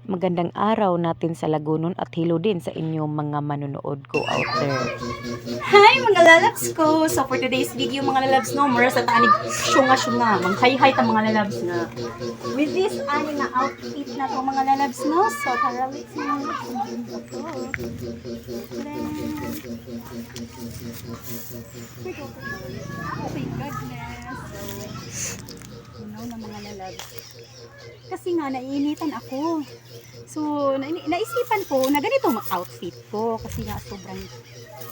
Magandang araw natin sa Lagunon at hello din sa inyong mga manonood ko out there. Hi mga lalabs ko! So for today's video mga lalabs no, mura sa tanig syunga-syunga. Mag-hi-hi ta mga lalabs na. With this ani na outfit na to mga lalabs no. So tara let's go. Oh my goodness. So na mga lalabs. Kasi nga naiinitan ako. So naisipan ko na ganito ang outfit ko kasi nga sobrang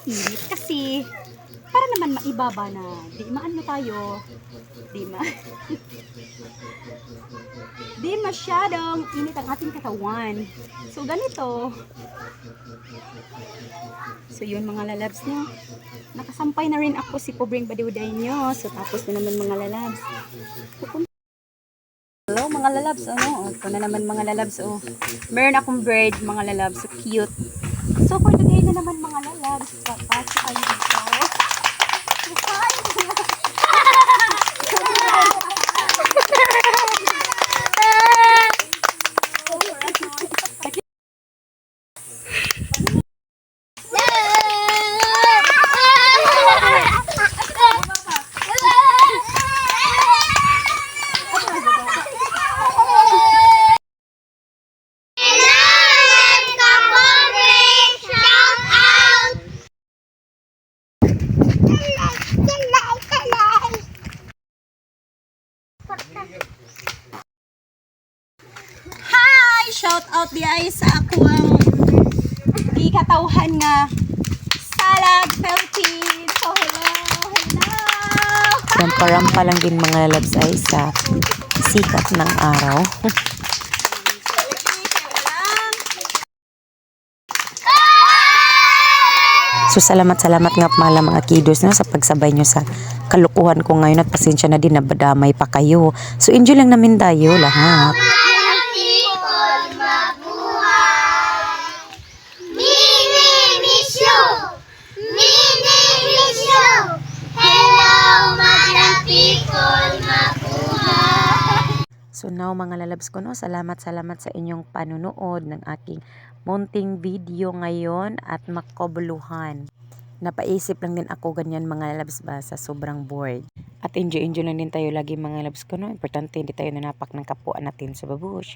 init kasi para naman maibaba na di maano tayo di masyadong init ang ating katawan. So ganito. So yun mga lalabs no. Nakasampay na rin ako si Pobreng Badiuday nyo. So tapos na naman mga lalabs. Hello mga lalabs, ano? Ito na naman mga lalabs, oh. Meron akong bird mga lalabs, so cute. So for today na naman mga lalabs, papasok kayo dito. Hi! Shout out di ay sa ako ang di katawhan nga Salad Philippines. So hello! Rampa-rampa lang din mga lalabs ay sa sikat ng araw. So salamat nga pala mga kiddos no, sa pagsabay nyo sa kalukuhan ko ngayon at pasensya na din na badamay pa kayo. So enjoy lang namin tayo lahat. So now mga lalabs ko no, salamat sa inyong panunood ng aking munting video ngayon at makabuluhan. Napaisip lang din ako ganyan mga lalabs ba sa sobrang bored. At enjoy lang din tayo lagi mga lalabs ko no. Importante hindi tayo nanapak ng kapuan natin sa babush.